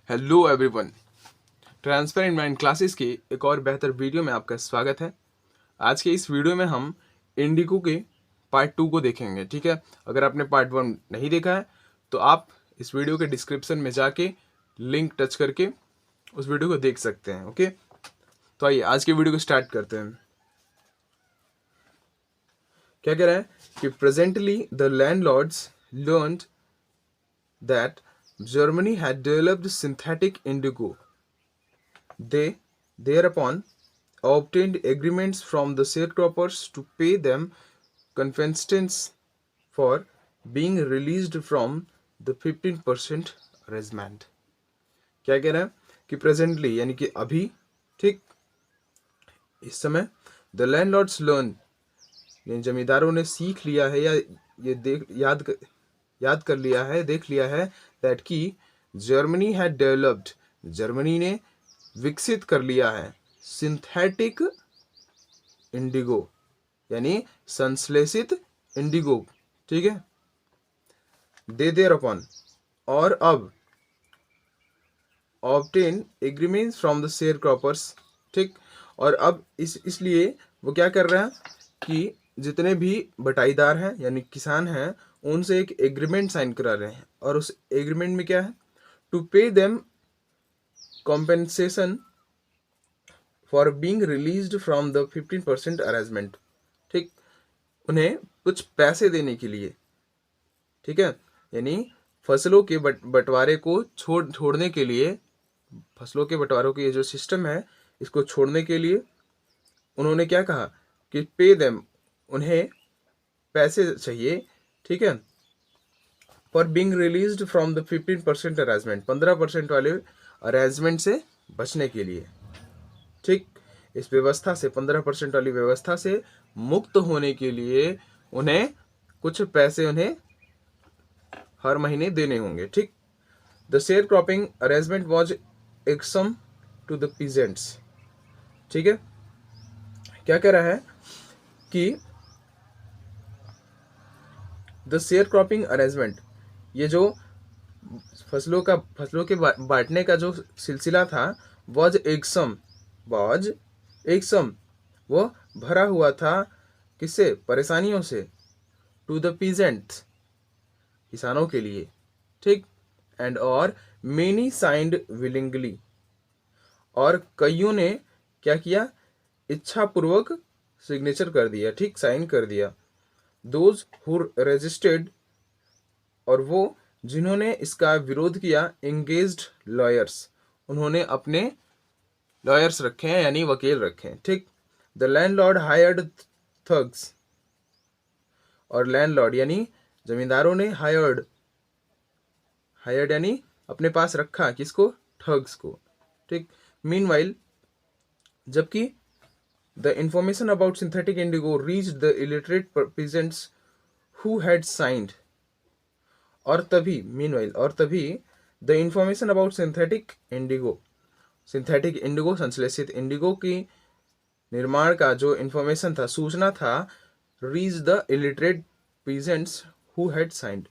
Hello everyone. Transparent mind classes की एक और बेहतर वीडियो में आपका स्वागत है। आज के इस वीडियो में हम इंडिगो के पार्ट 2 को देखेंगे। ठीक है, अगर आपने पार्ट 1 नहीं देखा है तो आप इस वीडियो के डिस्क्रिप्शन में जाके लिंक टच करके उस वीडियो को देख सकते हैं। ओके, तो आइए आज के वीडियो को स्टार्ट करते हैं। क्या कह रहा है कि presently the landlords learned that Germany had developed synthetic indigo. They thereupon obtained agreements from the sharecroppers to pay them compensation for being released from the 15% arrangement. क्या कह रहा है कि प्रेजेंटली यानी कि अभी, ठीक इस समय, द लैंडलॉर्ड्स लर्न यानी जमींदारों ने सीख लिया है या ये याद कर लिया है, देख लिया है दैट कि जर्मनी हैड डेवलप्ड, जर्मनी ने विकसित कर लिया है सिंथेटिक इंडिगो यानी संश्लेषित इंडिगो। ठीक है, दे देयर अपॉन और अब obtain agreements from the share croppers. ठीक, और अब इसलिए वो क्या कर रहे हैं कि जितने भी बटाईदार हैं यानी किसान हैं उनसे एक एग्रीमेंट साइन करा रहे हैं, और उस एग्रीमेंट में क्या है, to pay them compensation for being released from the 15% arrangement. ठीक, उन्हें कुछ पैसे देने के लिए, ठीक है, यानी फसलों के बंटवारे को छोड़ने के लिए, फसलों के बंटवारों के ये जो सिस्टम है इसको छोड़ने के लिए उन्होंने क्या कहा कि पे देम, उन्हें पैसे चाहिए। ठीक है, for being released from the 15% arrangement, 15% वाले अरेंजमेंट से बचने के लिए। ठीक, इस व्यवस्था से 15% वाली व्यवस्था से मुक्त होने के लिए उन्हें कुछ पैसे उन्हें हर महीने देने होंगे। ठीक, the share cropping arrangement was irksome to the peasants. ठीक है, क्या कह रहा है कि द शेयर क्रॉपिंग अरेंजमेंट, ये जो फसलों के बांटने का जो सिलसिला था, वॉज एक्सम, वो भरा हुआ था किससे, परेशानियों से, टू द पीजेंट्स, किसानों के लिए। ठीक, एंड और मेनी साइंड विलिंगली, और कईयों ने क्या किया, इच्छापूर्वक सिग्नेचर कर दिया, ठीक, साइन कर दिया। दोज हु रेजिस्टेड, और वो जिन्होंने इसका विरोध किया, एंगेज्ड लॉयर्स, उन्होंने अपने लॉयर्स रखे हैं यानी वकील रखे हैं। ठीक, द लैंडलॉर्ड हायर्ड थग्स, और लैंडलॉर्ड यानी जमींदारों ने हायर्ड यानी अपने पास रखा, किसको, ठग्स को। ठीक, मीनवाइल, जबकि the information about synthetic Indigo reached the illiterate peasants who had signed, और तभी the information about synthetic Indigo, संश्लेषित इंडिगो की निर्माण का जो इंफॉर्मेशन था, सूचना था, reach the illiterate peasants who had signed,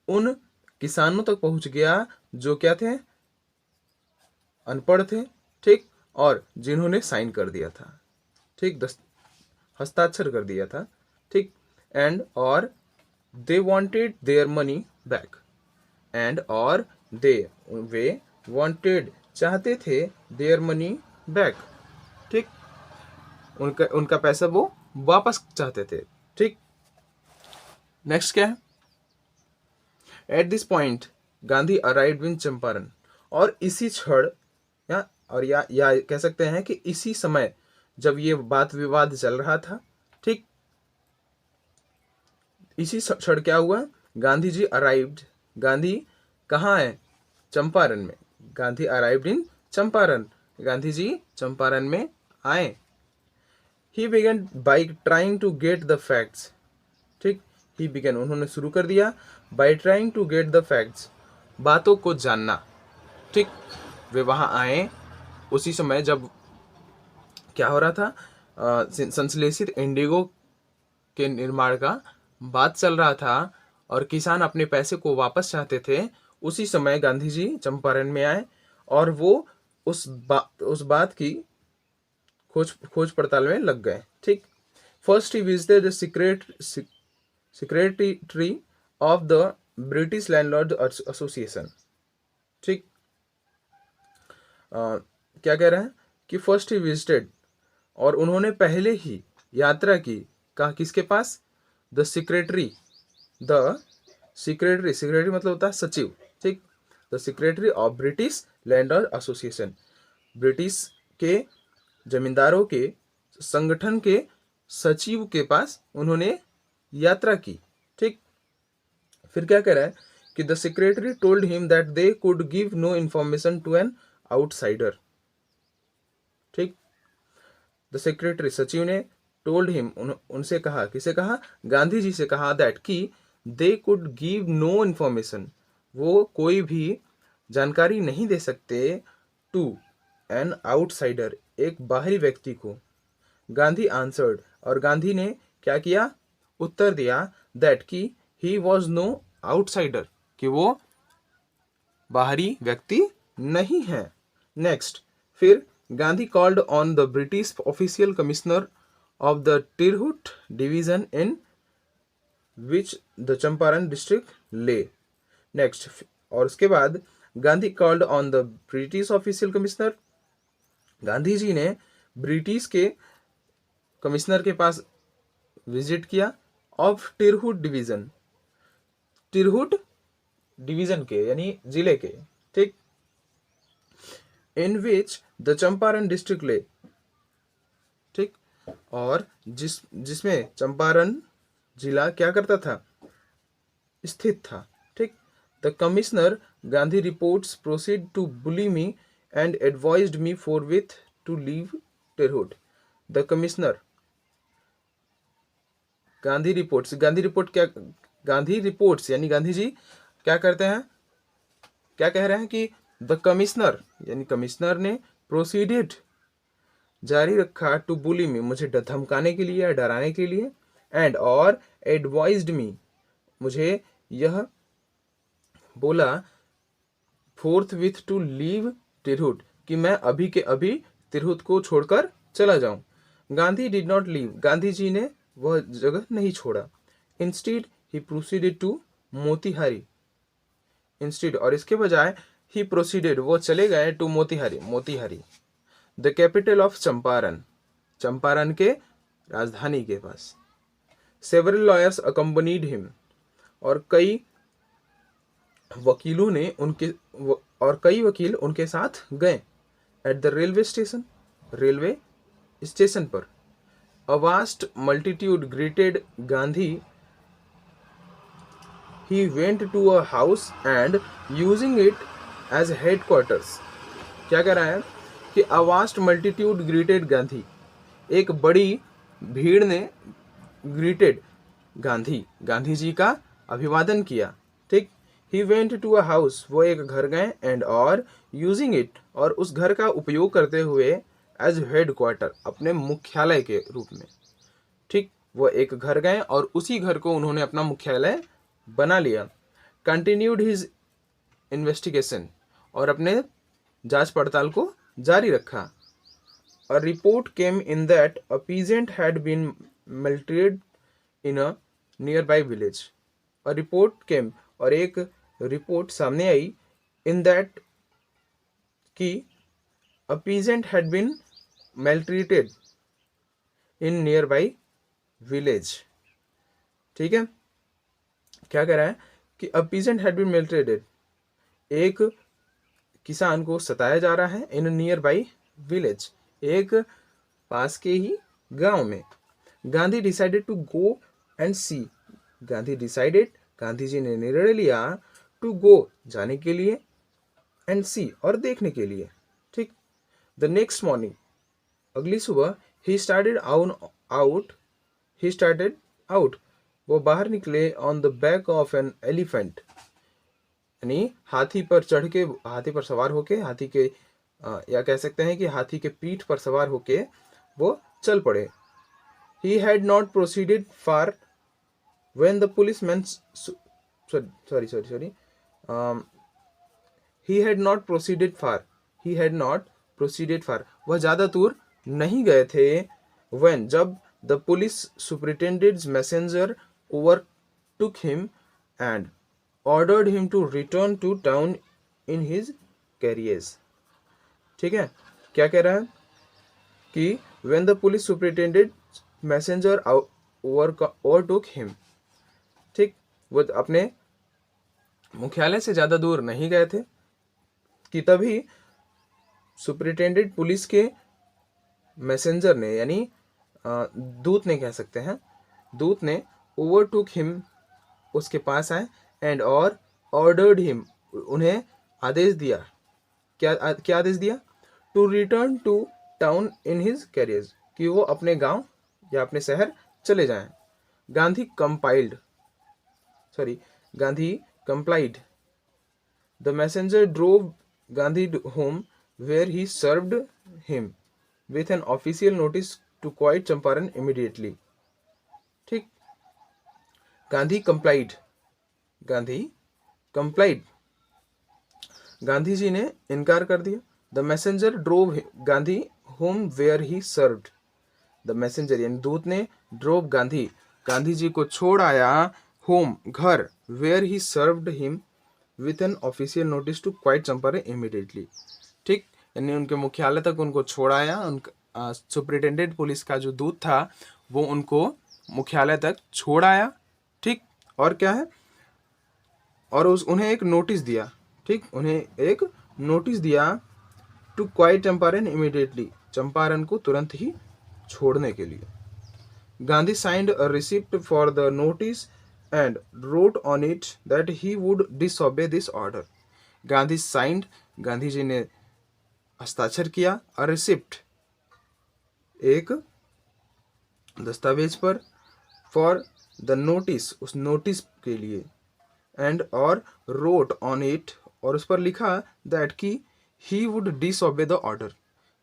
उन किसानों तक पहुंच गया जो क्या थे, अनपढ़ थे। ठीक, और जिन्होंने साइन कर दिया था, ठीक, हस्ताक्षर कर दिया था। ठीक, एंड और they wanted their money back, and और वे वांटेड, चाहते थे, देयर मनी बैक, ठीक, उनका पैसा वो वापस चाहते थे। ठीक, नेक्स्ट क्या है, at this point Gandhi arrived in Champaran, और इसी क्षण या कह सकते हैं कि इसी समय जब ये बात विवाद चल रहा था, ठीक, इसी क्षण क्या हुआ, गांधी जी अराइव्ड, गांधी कहाँ है, चंपारण में, गांधी अराइव्ड इन चंपारण, गांधी जी चंपारण में आए। He began by trying to get the facts. ठीक, ही बिगन, उन्होंने शुरू कर दिया, by trying to get the facts, बातों को जानना। ठीक, वे वहां आए उसी समय जब क्या हो रहा था, संश्लेषित इंडिगो के निर्माण का बात चल रहा था और किसान अपने पैसे को वापस चाहते थे। उसी समय गांधी जी चंपारण में आए और वो उस बात की खोज पड़ताल में लग गए। ठीक। First he visited the secretary of the British landlord association. ठीक। क्या कह रहे हैं कि फर्स्ट ही विजिटेड, और उन्होंने पहले ही यात्रा की, कहा किसके पास, द सेक्रेटरी, द सेक्रेटरी मतलब होता है सचिव। ठीक। The secretary of British landlord association, British के जमींदारों के संगठन के सचिव के पास उन्होंने यात्रा की। ठीक। फिर क्या कह रहा है कि the secretary told him that they could give no information to an outsider. ठीक। द सेक्रेटरी सचिव ने टोल्ड हिम उनसे कहा, किसे कहा, गांधी जी से कहा, दैट कि they could give no information, वो कोई भी जानकारी नहीं दे सकते, टू एन आउटसाइडर, एक बाहरी व्यक्ति को। गांधी आंसर्ड, और गांधी ने क्या किया, उत्तर दिया, दैट कि ही वॉज नो आउटसाइडर, कि वो बाहरी व्यक्ति नहीं है। नेक्स्ट, फिर Gandhi called on the British official commissioner of the Tirhut division in which the Champaran district lay. Next, और उसके बाद Gandhi called on the British official commissioner, Gandhi ji ने ब्रिटिश के कमिश्नर के पास विजिट किया, of Tirhut division, Tirhut division के यानी जिले के। ठीक। In which the Champaran district lay. ठीक। और जिसमें चंपारण जिला क्या करता था, स्थित था। ठीक। The commissioner Gandhi reports proceed to bully me and advised me forthwith to leave Tirhut. The commissioner Gandhi reports यानी गांधी जी क्या करते हैं, क्या कह रहे हैं कि द कमिश्नर यानी कमिश्नर ने प्रोसीडेड जारी रखा, टू बुली मी मुझे धमकाने के लिए या डराने के लिए, एंड और एडवाइज्ड मी मुझे यह बोला, फोर्थ विथ टू लीव टिरहुट कि मैं अभी के अभी तिरहुत को छोड़कर चला जाऊं। Gandhi did not leave, Gandhi ji ने वह जगह नहीं छोड़ा। Instead he proceeded to Motihari, instead और इसके बजाय ही प्रोसीडेड वो चले गए to Motihari the capital of Champaran, Champaran के राजधानी के पास। सेवरल लॉयर्स अकम्पनीड हिम, और कई वकील उनके साथ गए। एट द रेलवे स्टेशन पर a vast multitude greeted Gandhi, he went to a house and using it as headquarters। क्या कह रहा है कि a vast multitude greeted Gandhi, एक बड़ी भीड़ ने ग्रीटेड गांधी जी का अभिवादन किया। ठीक। he went to a house, वो एक घर गए, एंड और using it, और उस घर का उपयोग करते हुए, as headquarter, अपने मुख्यालय के रूप में। ठीक। वो एक घर गए और उसी घर को उन्होंने अपना मुख्यालय बना लिया। कंटिन्यूड हिज इन्वेस्टिगेशन, और अपने जांच पड़ताल को जारी रखा। A report came in that a peasant had been melted in a nearby village. A report came, और एक रिपोर्ट सामने आई, इन दैट कि a peasant had been maltreated in nearby village. ठीक है। क्या कह रहा है कि a peasant had been maltreated, एक किसान को सताया जा रहा है, इन नियर बाई विलेज, एक पास के ही गांव में। Gandhi decided to go and see, Gandhi ji ने निर्णय लिया, टू गो जाने के लिए, एंड सी और देखने के लिए। ठीक। द नेक्स्ट मॉर्निंग, अगली सुबह, ही स्टार्टेड आउट, वो बाहर निकले, on the back of an elephant, यानी हाथी पर सवार होके, हाथी के या कह सकते हैं कि हाथी के पीठ पर सवार होके वो चल पड़े। He had not proceeded far when the policeman he had not proceeded far, he had not proceeded far. वह ज़्यादा दूर नहीं गए थे. When जब the police superintendent's messenger overtook him and ordered him to return to town in his carriage. ठीक है, क्या कह रहा है कि when the police superintendent's messenger overtook him, ठीक, वो अपने मुख्यालय से ज़्यादा दूर नहीं गए थे कि तभी सुपरिटेंडेंट पुलिस के मैसेंजर ने, यानी दूत ने कह सकते हैं, दूत ने ओवरटुक हिम, उसके पास आए, एंड और ऑर्डर्ड हिम, उन्हें आदेश दिया. क्या आदेश दिया? To return to town in his carriers, कि वो अपने गांव या अपने शहर चले जाएं. Gandhi complied. The messenger drove Gandhi home, where he served him with an official notice to quit Champaran immediately. ठीक, गांधी complied. गांधी जी ने इनकार कर दिया. The messenger drove Gandhi home where he served. The messenger यानी दूत ने drove गांधी जी को छोड़ आया, home घर, where he served him with an official notice to quit Champaran immediately. ठीक, यानी उनके मुख्यालय तक उनको छोड़ाया. उनका सुपरिटेंडेंट पुलिस का जो दूत था वो उनको मुख्यालय तक छोड़ाया. ठीक, और क्या है, और उन्हें एक नोटिस दिया. ठीक, उन्हें एक नोटिस दिया to quit Champaran immediately, Champaran को तुरंत ही छोड़ने के लिए. Gandhi signed a receipt for the notice and wrote on it that he would disobey this order. Gandhi ji ने हस्ताक्षर किया, a receipt, एक दस्तावेज पर, for the notice, उस नोटिस के लिए, and और wrote on it, और उस पर लिखा that कि he would disobey the order,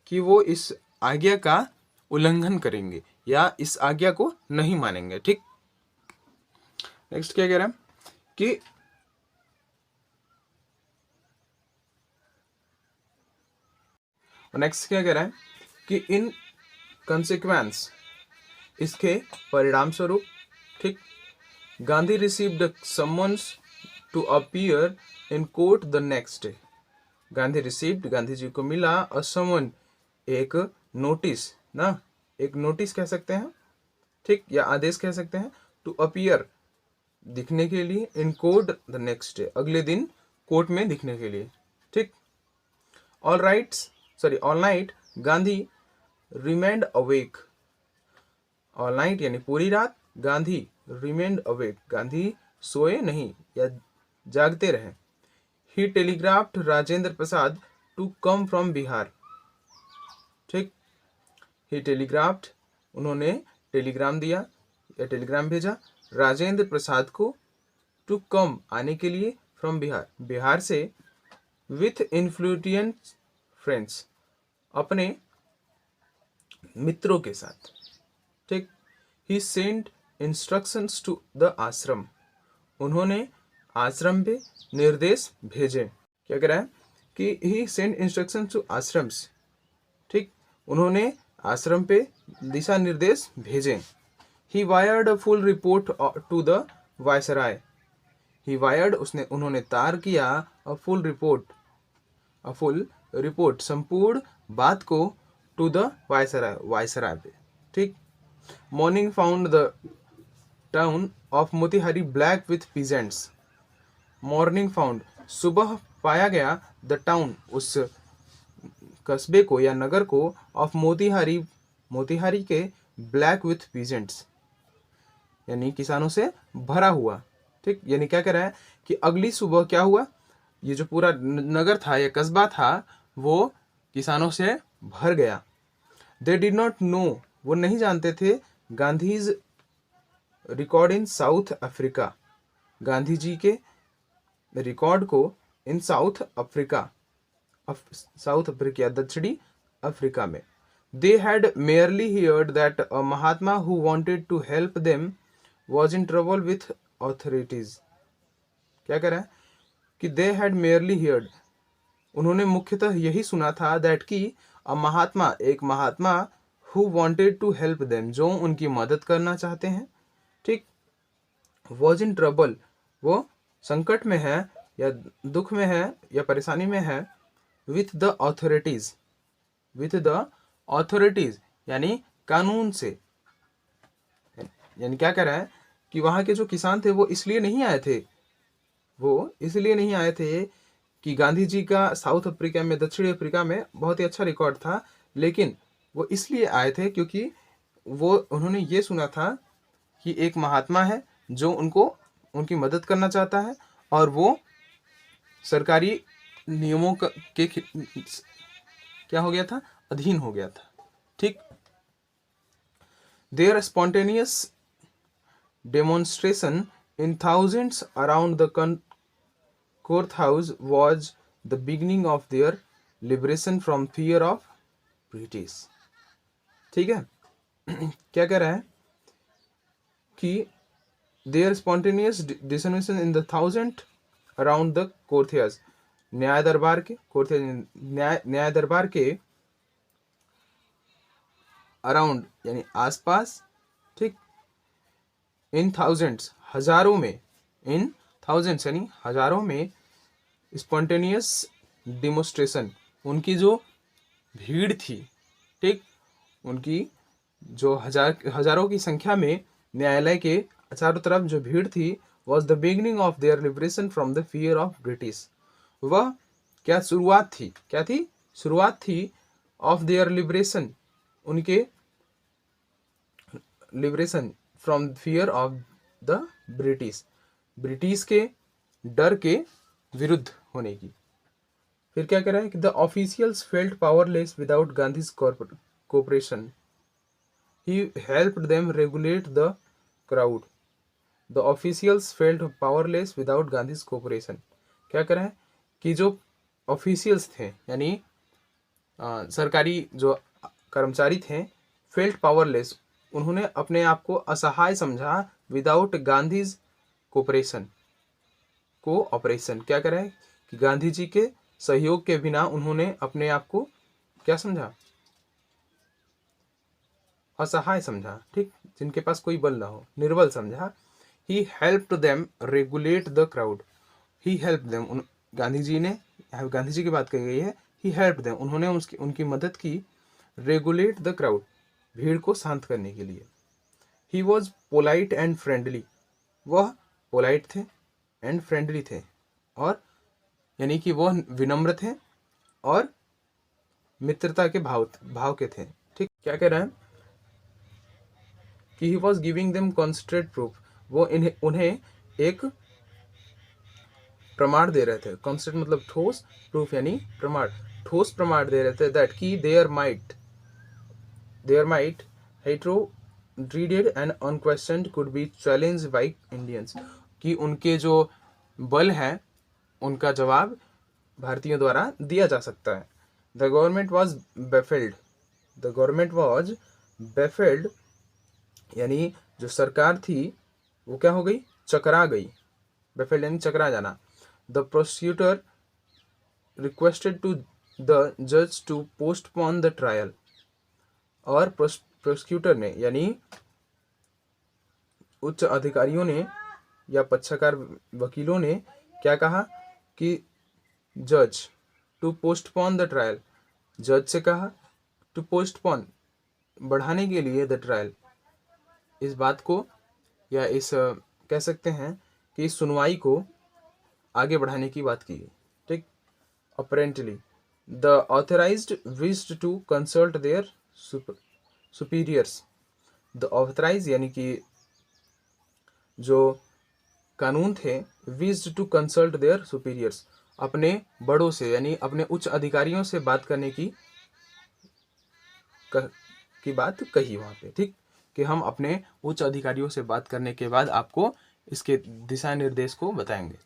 कि वो इस आज्ञा का उल्लंघन करेंगे या इस आज्ञा को नहीं मानेंगे. ठीक, नेक्स्ट क्या कह रहा है कि नेक्स्ट क्या कह रहा है कि इन कंसिक्वेंस, इसके परिणाम स्वरूप, ठीक, Gandhi received summons to appear in court the next day. Gandhi ji को मिला अ समन, एक नोटिस ना, एक नोटिस कह सकते हैं, ठीक, या आदेश कह सकते हैं, टू अपीयर, दिखने के लिए, इन कोर्ट द नेक्स्ट डे, अगले दिन कोर्ट में दिखने के लिए. ठीक, all night Gandhi remained awake. All night यानी पूरी रात, गांधी रिमेंड अवेक, गांधी सोए नहीं या जागते रहे. ही टेलीग्राफ्ड Rajendra Prasad to come from Bihar. ठीक, ही टेलीग्राफ्ड, उन्होंने टेलीग्राम दिया या टेलीग्राम भेजा राजेंद्र प्रसाद को, टू कम, आने के लिए, फ्रॉम बिहार, बिहार से, विथ इन्फ्लुएंस फ्रेंड्स, अपने मित्रों के साथ. ठीक, ही सेंट इंस्ट्रक्शंस टू द आश्रम, उन्होंने आश्रम पे निर्देश भेजे. क्या कह रहा है कि ही सेंट इंस्ट्रक्शंस टू आश्रम्स. ठीक, उन्होंने आश्रम पे दिशा निर्देश भेजे. He wired a full report to the viceroy. He wired, उन्होंने तार किया, a full report, संपूर्ण बात को, to the viceroy पे. ठीक, morning found the town of Motihari black with peasants. Morning found, सुबह पाया गया, the town, उस कस्बे को या नगर को, of मोतिहारी के, black with peasants, यानी किसानों से भरा हुआ. ठीक, यानी क्या कह रहा है कि अगली सुबह क्या हुआ, ये जो पूरा नगर था या कस्बा था वो किसानों से भर गया. दे डिड नॉट नो, वो नहीं जानते थे, Gandhi's record in South Africa, Gandhi ji के रिकॉर्ड को इन साउथ अफ्रीका, दक्षिणी अफ्रीका में. They had merely heard that a Mahatma who wanted to help them was in trouble with authorities. क्या कह रहा है कि they had merely heard, उन्होंने मुख्यतः यही सुना था दैट कि एक Mahatma who wanted to help them, जो उनकी मदद करना चाहते हैं, ठीक, वॉज इन ट्रबल, वो संकट में है या दुख में है या परेशानी में है, विथ द ऑथोरिटीज यानी कानून से। यानी क्या कह रहा है कि वहाँ के जो किसान थे वो इसलिए नहीं आए थे कि गांधी जी का साउथ अफ्रीका में, दक्षिण अफ्रीका में बहुत ही अच्छा रिकॉर्ड था, लेकिन वो इसलिए आए थे क्योंकि उन्होंने ये सुना था कि एक महात्मा है जो उनकी मदद करना चाहता है और वो सरकारी नियमों के क्या हो गया था, अधीन हो गया था, ठीक। There spontaneous demonstration in thousands around the courthouse was the beginning of their liberation from fear of British। ठीक है। क्या कह रहा है कि their spontaneous dissemination in the thousand around the courthouse, न्याय दरबार के अराउंड यानी आसपास, ठीक, इन थाउजेंड्स हजारों में, इन थाउजेंड्स यानी हजारों में, स्पॉन्टेनियस डिमोस्ट्रेशन उनकी जो भीड़ थी, ठीक, उनकी जो हजारों की संख्या में न्यायालय के चारों तरफ जो भीड़ थी, was the beginning of their liberation from the fear of British. वह क्या शुरुआत थी, क्या थी, शुरुआत थी ऑफ देयर लिबरेशन, उनके liberation from fear of the British के डर के विरुद्ध होने की। फिर क्या कह रहा है कि the officials felt powerless without Gandhi's cooperation, he helped them regulate the crowd. The officials felt powerless without Gandhi's cooperation, क्या कह रहा है कि जो ऑफिशियल्स थे यानी सरकारी जो कर्मचारी थे, फेल्ट पावरलेस, उन्होंने अपने आप को असहाय समझा, विदाउट गांधीज कोऑपरेशन, क्या कह रहा है कि गांधी जी के सहयोग के बिना उन्होंने अपने आप को क्या समझा, असहाय समझा, ठीक, जिनके पास कोई बल ना हो, निर्बल समझा। He helped them regulate the crowd, he help them, Gandhi ji की बात कही गई है, ही हेल्प देम, उन्होंने उनकी मदद की, रेगुलेट द क्राउड, भीड़ को शांत करने के लिए। He was polite and friendly, वह पोलाइट थे एंड फ्रेंडली थे, और यानी कि वह विनम्र थे और मित्रता के भाव के थे, ठीक। क्या कह रहा है कि he was giving them concrete proof, वो उन्हें एक प्रमाण दे रहे थे, कॉन्स्ट्रेट मतलब ठोस, प्रूफ यानी प्रमाण, ठोस प्रमाण दे रहे थे, दैट की there might hatred and unquestioned could be challenged by Indians, कि उनके जो बल है उनका जवाब भारतीयों द्वारा दिया जा सकता है। The government was baffled, यानी जो सरकार थी वो क्या हो गई, चकरा गई, baffled यानी चकरा जाना। The prosecutor requested to the judge to postpone the trial, और प्रोसिक्यूटर ने यानी उच्च अधिकारियों ने या पक्षकार वकीलों ने क्या कहा कि जज टू पोस्टपोन द ट्रायल, जज से कहा टू पोस्टपोन, बढ़ाने के लिए, द ट्रायल, इस बात को, या इस कह सकते हैं कि इस सुनवाई को आगे बढ़ाने की बात की, ठीक। Apparently the authorised wished to consult their superiors, the authorise यानी कि जो कानून थे, wished to consult their superiors, अपने बड़ों से यानी अपने उच्च अधिकारियों से बात करने की बात कही वहाँ पे, ठीक, कि हम अपने उच्च अधिकारियों से बात करने के बाद आपको इसके दिशा निर्देश को बताएंगे।